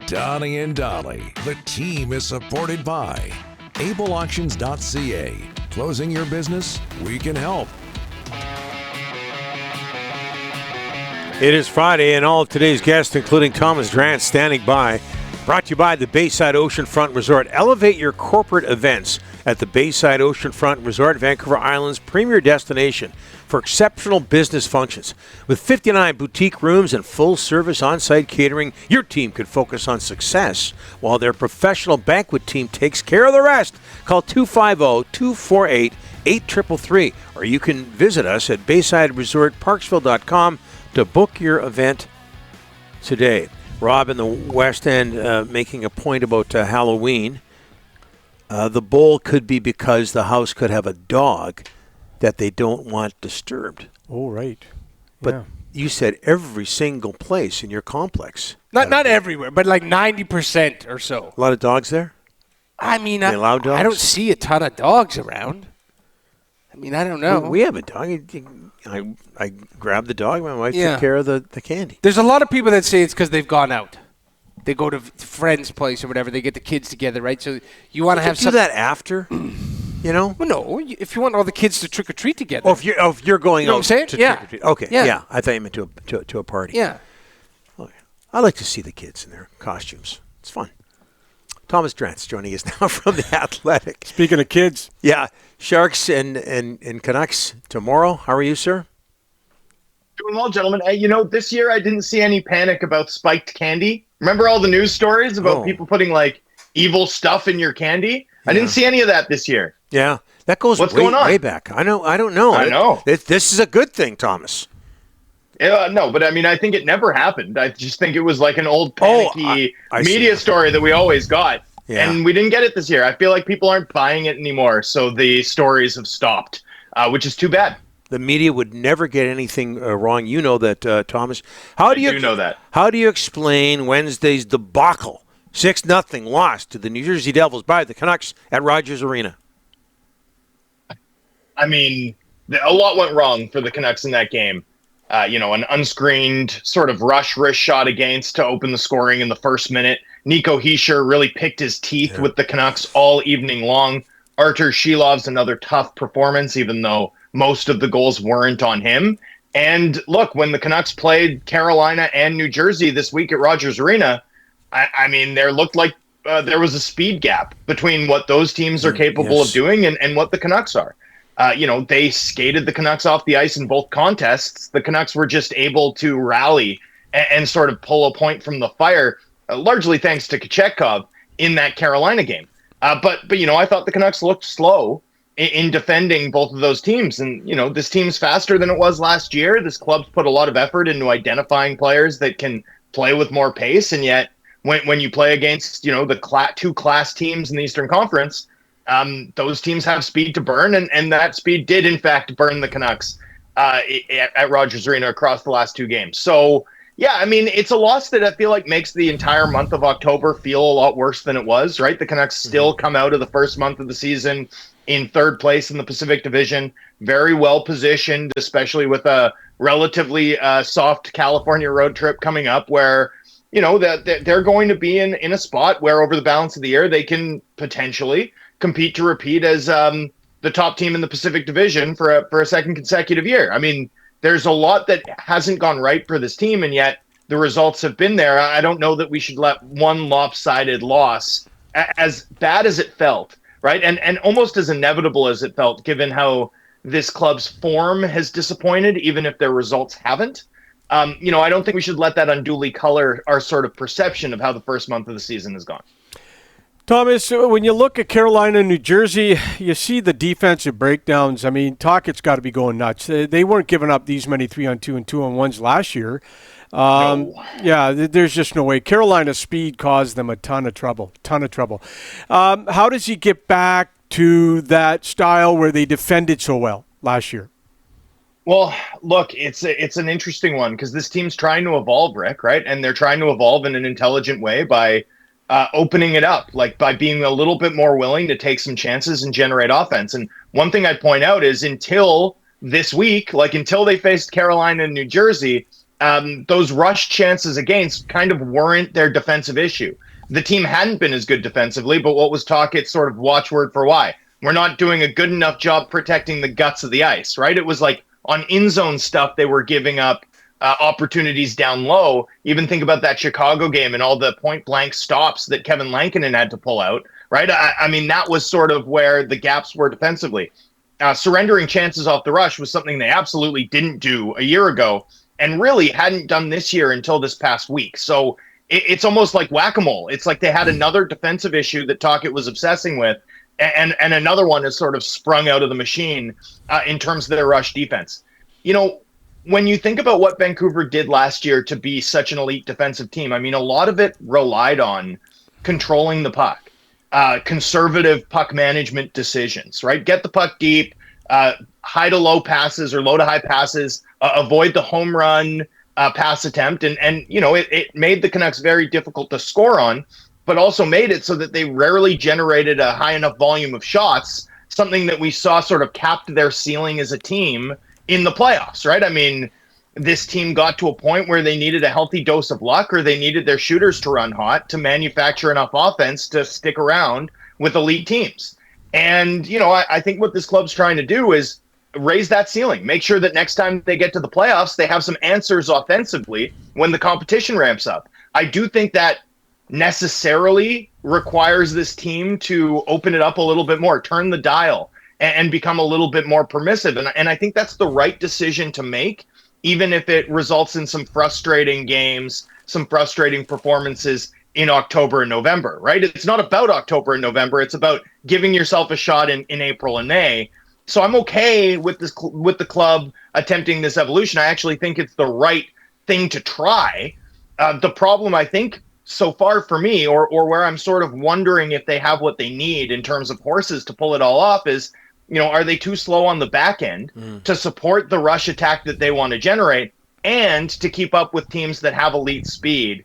Donnie and Dolly. The team is supported by ableauctions.ca. Closing your business? We can help. It is Friday, and all of today's guests, including Thomas Drance, standing by. Brought to you by the Bayside Oceanfront Resort. Elevate your corporate events at the Bayside Oceanfront Resort, Vancouver Island's premier destination for exceptional business functions. With 59 boutique rooms and full-service on-site catering, your team could focus on success while their professional banquet team takes care of the rest. Call 250-248-8333, or you can visit us at BaysideResortParksville.com to book your event today. Rob in the West End making a point about Halloween. The bowl could be because the house could have a dog that they don't want disturbed. Oh, right. But yeah. You said every single place in your complex. Not everywhere, but like 90% or so. A lot of dogs there? I mean, they allow dogs? I don't see a ton of dogs around. I mean, I don't know. We have a dog. I grabbed the dog. My wife took care of the candy. There's a lot of people that say it's because they've gone out. They go to friends' place or whatever. They get the kids together, right? So you want to have do that after, you know? Well, no. If you want all the kids to trick or treat together. Oh, if you're going you know out what I'm saying? to trick or treat. Okay. Yeah. I thought you meant to a party. Yeah. Okay. I like to see the kids in their costumes. It's fun. Thomas Drance joining us now from The Athletic. Speaking of kids. Yeah. Sharks and Canucks tomorrow. How are you, sir? Doing well, gentlemen. This year I didn't see any panic about spiked candy. Remember all the news stories about people putting like evil stuff in your candy? Yeah. I didn't see any of that this year. Yeah, that goes way back. I don't know. I know. This is a good thing, Thomas. No, but I mean, I think it never happened. I just think it was like an old panicky media story that we always got. Yeah. And we didn't get it this year. I feel like people aren't buying it anymore, so the stories have stopped, which is too bad. The media would never get anything wrong. You know that, Thomas. How do you know that? How do you explain Wednesday's debacle? 6-0 loss to the New Jersey Devils by the Canucks at Rogers Arena. I mean, a lot went wrong for the Canucks in that game. An unscreened sort of rush wrist shot against to open the scoring in the first minute. Nico Hischier really picked his teeth with the Canucks all evening long. Artur Shilov's another tough performance, even though most of the goals weren't on him. And look, when the Canucks played Carolina and New Jersey this week at Rogers Arena, I mean, there looked like there was a speed gap between what those teams are capable of doing and what the Canucks are. They skated the Canucks off the ice in both contests. The Canucks were just able to rally and sort of pull a point from the fire, largely thanks to Kochetkov in that Carolina game. But I thought the Canucks looked slow in defending both of those teams. And, this team's faster than it was last year. This club's put a lot of effort into identifying players that can play with more pace. And yet when you play against, the two class teams in the Eastern Conference, those teams have speed to burn. And that speed did, in fact, burn the Canucks at Rogers Arena across the last two games. So, yeah, I mean, it's a loss that I feel like makes the entire month of October feel a lot worse than it was, right? The Canucks still come out of the first month of the season in third place in the Pacific Division, very well positioned, especially with a relatively soft California road trip coming up where, that they're going to be in a spot where over the balance of the year they can potentially compete to repeat as the top team in the Pacific Division for a second consecutive year. I mean, there's a lot that hasn't gone right for this team, and yet the results have been there. I don't know that we should let one lopsided loss, as bad as it felt, right, and almost as inevitable as it felt, given how this club's form has disappointed, even if their results haven't. I don't think we should let that unduly color our sort of perception of how the first month of the season has gone. Thomas, when you look at Carolina and New Jersey, you see the defensive breakdowns. I mean, Tocchet's got to be going nuts. They weren't giving up these many 3-on-2 and 2-on-1s last year. No. Yeah, there's just no way. Carolina's speed caused them a ton of trouble. How does he get back to that style where they defended so well last year? Well, look, it's an interesting one because this team's trying to evolve, Rick, right? And they're trying to evolve in an intelligent way by opening it up, like by being a little bit more willing to take some chances and generate offense. And one thing I'd point out is until this week, like until they faced Carolina and New Jersey, those rush chances against kind of weren't their defensive issue. The team hadn't been as good defensively, but what was Talkett's sort of watchword for why? We're not doing a good enough job protecting the guts of the ice, right? It was like on in-zone stuff, they were giving up opportunities down low. Even think about that Chicago game and all the point-blank stops that Kevin Lankinen had to pull out, right? I mean, that was sort of where the gaps were defensively. Surrendering chances off the rush was something they absolutely didn't do a year ago and really hadn't done this year until this past week. So it's almost like whack-a-mole. It's like they had another defensive issue that Tocchet was obsessing with, and another one has sort of sprung out of the machine in terms of their rush defense. You know, when you think about what Vancouver did last year to be such an elite defensive team, I mean, a lot of it relied on controlling the puck, conservative puck management decisions, right? Get the puck deep, high to low passes or low to high passes, avoid the home run pass attempt. And you know, it made the Canucks very difficult to score on, but also made it so that they rarely generated a high enough volume of shots, something that we saw sort of capped their ceiling as a team in the playoffs, right? I mean, this team got to a point where they needed a healthy dose of luck, or they needed their shooters to run hot to manufacture enough offense to stick around with elite teams. And, you know, I think what this club's trying to do is raise that ceiling, make sure that next time they get to the playoffs, they have some answers offensively when the competition ramps up. I do think that necessarily requires this team to open it up a little bit more, turn the dial, and become a little bit more permissive. And I think that's the right decision to make, even if it results in some frustrating games, some frustrating performances in October and November, right? It's not about October and November. It's about giving yourself a shot in April and May. So I'm okay with this, with the club attempting this evolution. I actually think it's the right thing to try. The problem, I think, so far for me, or where I'm sort of wondering if they have what they need in terms of horses to pull it all off is, you know, are they too slow on the back end to support the rush attack that they want to generate and to keep up with teams that have elite speed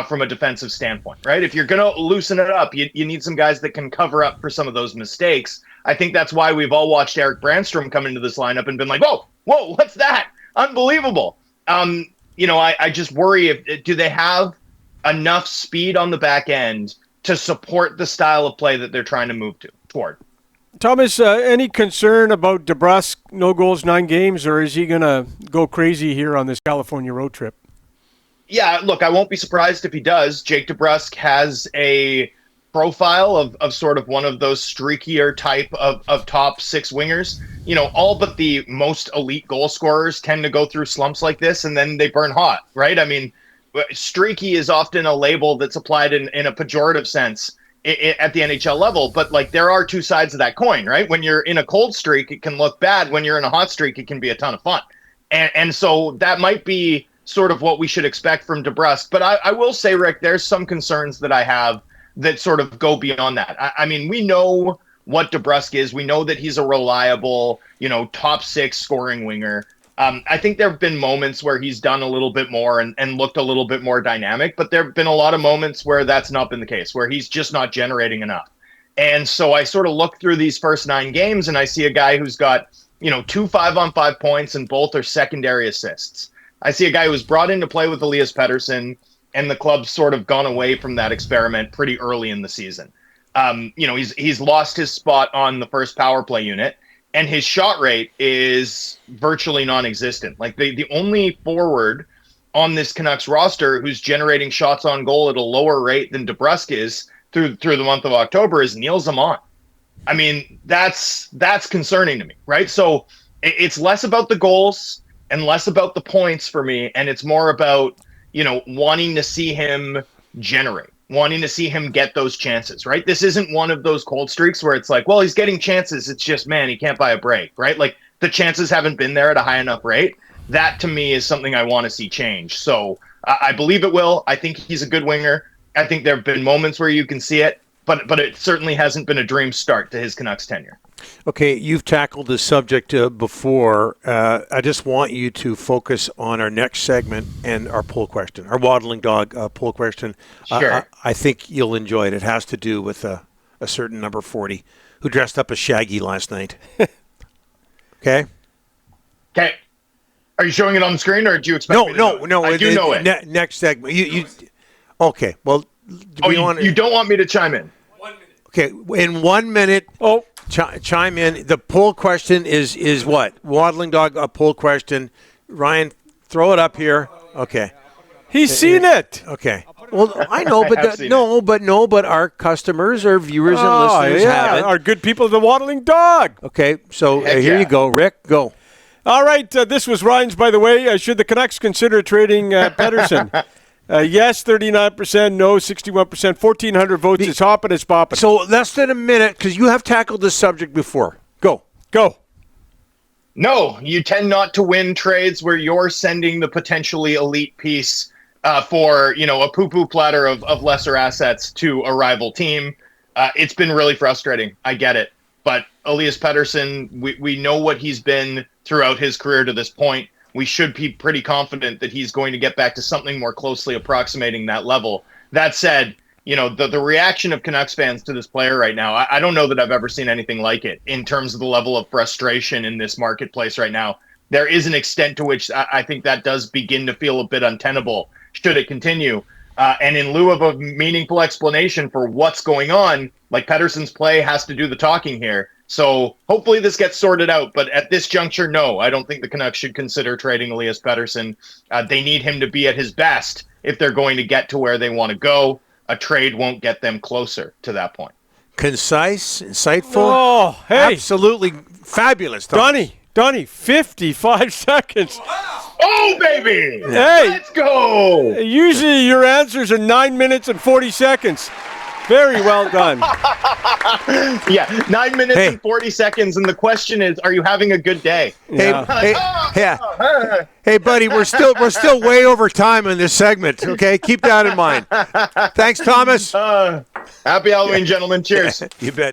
from a defensive standpoint, right? If you're going to loosen it up, you need some guys that can cover up for some of those mistakes. I think that's why we've all watched Eric Brandstrom come into this lineup and been like, whoa, what's that? Unbelievable. You know, I just worry do they have enough speed on the back end to support the style of play that they're trying to move toward. Thomas, any concern about DeBrusk, no goals, 9 games, or is he going to go crazy here on this California road trip? Yeah, look, I won't be surprised if he does. Jake DeBrusk has a profile of sort of one of those streakier type of top 6 wingers. You know, all but the most elite goal scorers tend to go through slumps like this, and then they burn hot, right? I mean, streaky is often a label that's applied in a pejorative sense at the NHL level, but like there are two sides of that coin, right? When you're in a cold streak, it can look bad. When you're in a hot streak, it can be a ton of fun. And so that might be sort of what we should expect from DeBrusk. But I will say, Rick, there's some concerns that I have that sort of go beyond that. I mean, we know what DeBrusk is. We know that he's a reliable, you know, top 6 scoring winger. I think there have been moments where he's done a little bit more and looked a little bit more dynamic, but there have been a lot of moments where that's not been the case, where he's just not generating enough. And so I sort of look through these first 9 games and I see a guy who's got, you know, 2 5-on-5 points and both are secondary assists. I see a guy who was brought in to play with Elias Pettersson, and the club's sort of gone away from that experiment pretty early in the season. You know, he's lost his spot on the first power play unit. And his shot rate is virtually non-existent. Like the only forward on this Canucks roster who's generating shots on goal at a lower rate than DeBrusk is through the month of October is Neil Zaman. I mean, that's concerning to me, right? So it's less about the goals and less about the points for me, and it's more about, you know, wanting to see him generate, wanting to see him get those chances, right? This isn't one of those cold streaks where it's like, well, he's getting chances. It's just, man, he can't buy a break, right? Like the chances haven't been there at a high enough rate. That to me is something I want to see change. So I believe it will. I think he's a good winger. I think there have been moments where you can see it, but it certainly hasn't been a dream start to his Canucks tenure. Okay, you've tackled this subject before. I just want you to focus on our next segment and our poll question, our waddling dog poll question. Sure. I think you'll enjoy it. It has to do with a certain number 40 who dressed up as Shaggy last night. Okay? Okay. Are you showing it on the screen, or do you expect me to know it? No. I do know it. Next segment. Okay. Well, you don't want me to chime in? Okay. In 1 minute. Oh. Chime in. The poll question is what? Waddling Dog, a poll question. Ryan, throw it up here. Okay. He's seen it. Okay. Well, I know, but our customers, our viewers and listeners haven't. Our good people of the Waddling Dog. Okay, so here you go. Rick, go. All right, this was Ryan's, by the way. Should the Canucks consider trading Pedersen? Yes, 39%, no, 61%, 1,400 votes. It's hopping, it's popping. So less than a minute, because you have tackled this subject before. Go. No, you tend not to win trades where you're sending the potentially elite piece for, a poo-poo platter of lesser assets to a rival team. It's been really frustrating. I get it. But Elias Pettersson, we know what he's been throughout his career to this point. We should be pretty confident that he's going to get back to something more closely approximating that level. That said, the reaction of Canucks fans to this player right now, I don't know that I've ever seen anything like it in terms of the level of frustration in this marketplace right now. There is an extent to which I think that does begin to feel a bit untenable should it continue. And in lieu of a meaningful explanation for what's going on, like Pettersson's play has to do the talking here. So hopefully this gets sorted out. But at this juncture, no, I don't think the Canucks should consider trading Elias Pettersson. They need him to be at his best if they're going to get to where they want to go. A trade won't get them closer to that point. Concise, insightful. Oh, hey. Absolutely fabulous. Donnie, 55 seconds. Oh, baby! Hey. Let's go! Usually your answers are 9 minutes and 40 seconds. Very well done. Yeah, 9 minutes and 40 seconds, and the question is, are you having a good day? Hey, buddy, we're still way over time in this segment. Okay, keep that in mind. Thanks, Thomas. Happy Halloween, gentlemen. Cheers. You bet.